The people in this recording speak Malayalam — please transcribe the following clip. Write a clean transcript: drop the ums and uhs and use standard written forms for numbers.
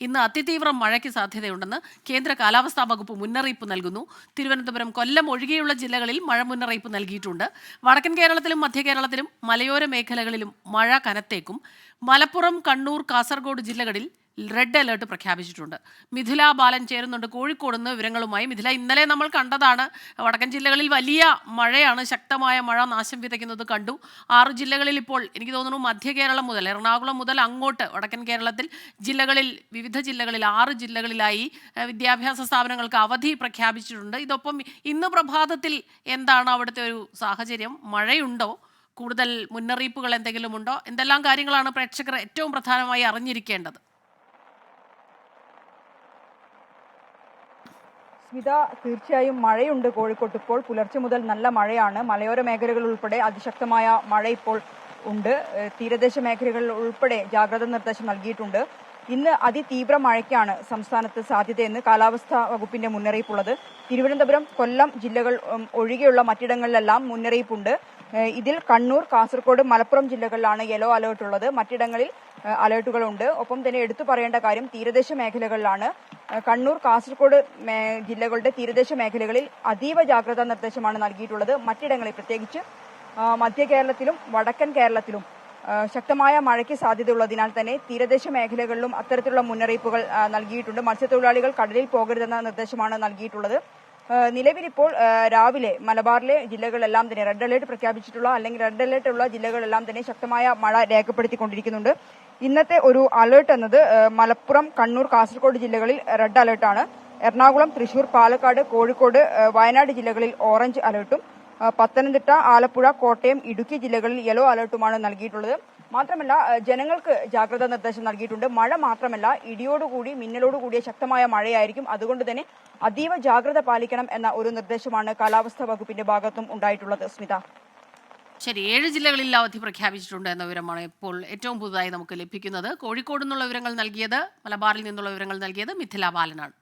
ഇന്ന് അതിതീവ്ര മഴയ്ക്ക് സാധ്യതയുണ്ടെന്ന് കേന്ദ്ര കാലാവസ്ഥാ വകുപ്പ് മുന്നറിയിപ്പ് നൽകുന്നു. തിരുവനന്തപുരം, കൊല്ലം ഒഴികെയുള്ള ജില്ലകളിൽ മഴ മുന്നറിയിപ്പ് നൽകിയിട്ടുണ്ട്. വടക്കൻ കേരളത്തിലും മധ്യ കേരളത്തിലും മലയോര മേഖലകളിലും മഴ കനത്തേക്കും. മലപ്പുറം, കണ്ണൂർ, കാസർഗോഡ് ജില്ലകളിൽ റെഡ് അലേർട്ട് പ്രഖ്യാപിച്ചിട്ടുണ്ട്. മിഥില ബാലൻ ചേരുന്നുണ്ട് കോഴിക്കോട് നിന്ന് വിവരങ്ങളുമായി. മിഥില, ഇന്നലെ നമ്മൾ കണ്ടതാണ് വടക്കൻ ജില്ലകളിൽ വലിയ മഴയാണ്, ശക്തമായ മഴ നാശം വിതയ്ക്കുന്നത് കണ്ടു. 6 ജില്ലകളിൽ ഇപ്പോൾ എനിക്ക് തോന്നുന്നു മധ്യ കേരളം മുതൽ എറണാകുളം മുതൽ അങ്ങോട്ട് വടക്കൻ കേരളത്തിൽ വിവിധ ജില്ലകളിൽ 6 ജില്ലകളിലായി വിദ്യാഭ്യാസ സ്ഥാപനങ്ങൾക്ക് അവധി പ്രഖ്യാപിച്ചിട്ടുണ്ട്. ഇതൊപ്പം ഇന്ന് പ്രഭാതത്തിൽ എന്താണ് അവിടുത്തെ ഒരു സാഹചര്യം? മഴയുണ്ടോ? കൂടുതൽ മുന്നറിയിപ്പുകൾ എന്തെങ്കിലും ഉണ്ടോ? എന്തെല്ലാം കാര്യങ്ങളാണ് പ്രേക്ഷകർ ഏറ്റവും പ്രധാനമായി അറിഞ്ഞിരിക്കേണ്ടത്? സ്മിത, തീർച്ചയായും മഴയുണ്ട് കോഴിക്കോട്ട്. ഇപ്പോൾ പുലർച്ചെ മുതൽ നല്ല മഴയാണ്. മലയോര മേഖലകൾ ഉൾപ്പെടെ അതിശക്തമായ മഴ ഇപ്പോൾ ഉണ്ട്. തീരദേശ മേഖലകളിൽ ഉൾപ്പെടെ ജാഗ്രതാ നിർദ്ദേശം നൽകിയിട്ടുണ്ട്. ഇന്ന് അതിതീവ്ര മഴയ്ക്കാണ് സംസ്ഥാനത്ത് സാധ്യതയെന്ന് കാലാവസ്ഥാ വകുപ്പിന്റെ മുന്നറിയിപ്പുള്ളത്. തിരുവനന്തപുരം, കൊല്ലം ജില്ലകൾ ഒഴികെയുള്ള മറ്റിടങ്ങളിലെല്ലാം മുന്നറിയിപ്പുണ്ട്. ഇതിൽ കണ്ണൂർ, കാസർഗോഡ്, മലപ്പുറം ജില്ലകളിലാണ് യെല്ലോ അലേർട്ട് ഉള്ളത്. മറ്റിടങ്ങളിൽ അലേർട്ടുകളുണ്ട്. ഒപ്പം തന്നെ എടുത്തു പറയേണ്ട കാര്യം തീരദേശ മേഖലകളിലാണ്. കണ്ണൂർ, കാസർഗോഡ് ജില്ലകളുടെ തീരദേശ മേഖലകളിൽ അതീവ ജാഗ്രതാ നിർദ്ദേശമാണ് നൽകിയിട്ടുള്ളത്. മറ്റിടങ്ങളിൽ പ്രത്യേകിച്ച് മധ്യ കേരളത്തിലും വടക്കൻ കേരളത്തിലും ശക്തമായ മഴയ്ക്ക് സാധ്യതയുള്ളതിനാൽ തന്നെ തീരദേശ മേഖലകളിലും അത്തരത്തിലുള്ള മുന്നറിയിപ്പുകൾ നൽകിയിട്ടുണ്ട്. മത്സ്യത്തൊഴിലാളികൾ കടലിൽ പോകരുതെന്ന നിർദ്ദേശമാണ് നൽകിയിട്ടുള്ളത്. നിലവിലിപ്പോൾ രാവിലെ മലബാറിലെ ജില്ലകളെല്ലാം തന്നെ റെഡ് അലേർട്ട് പ്രഖ്യാപിച്ചിട്ടുള്ള അല്ലെങ്കിൽ റെഡ് അലേർട്ട് ഉള്ള ജില്ലകളെല്ലാം തന്നെ ശക്തമായ മഴ രേഖപ്പെടുത്തിക്കൊണ്ടിരിക്കുന്നുണ്ട്. ഇന്നത്തെ ഒരു അലേർട്ട് എന്നത് മലപ്പുറം, കണ്ണൂർ, കാസർഗോഡ് ജില്ലകളിൽ റെഡ് അലേർട്ടാണ്. എറണാകുളം, തൃശൂർ, പാലക്കാട്, കോഴിക്കോട്, വയനാട് ജില്ലകളിൽ ഓറഞ്ച് അലേർട്ടും പത്തനംതിട്ട, ആലപ്പുഴ, കോട്ടയം, ഇടുക്കി ജില്ലകളിൽ യെല്ലോ അലേർട്ടുമാണ് നൽകിയിട്ടുള്ളത്. മാത്രമല്ല ജനങ്ങൾക്ക് ജാഗ്രതാ നിർദ്ദേശം നൽകിയിട്ടുണ്ട്. മഴ മാത്രമല്ല, ഇടിയോടുകൂടി മിന്നലോടുകൂടിയ ശക്തമായ മഴയായിരിക്കും. അതുകൊണ്ട് തന്നെ അതീവ ജാഗ്രത പാലിക്കണം എന്ന ഒരു നിർദ്ദേശമാണ് കാലാവസ്ഥാ വകുപ്പിന്റെ ഭാഗത്തും ഉണ്ടായിട്ടുള്ളത്. സ്മിത, ശരി, 7 ജില്ലകളിൽ അവധി പ്രഖ്യാപിച്ചിട്ടുണ്ട് എന്ന വിവരമാണ് ഇപ്പോൾ ഏറ്റവും പുതുതായി നമുക്ക് ലഭിക്കുന്നത്. കോഴിക്കോട് നിന്നുള്ള വിവരങ്ങൾ നൽകിയത്, മലബാറിൽ നിന്നുള്ള വിവരങ്ങൾ നൽകിയത് മിഥില ബാലനാണ്.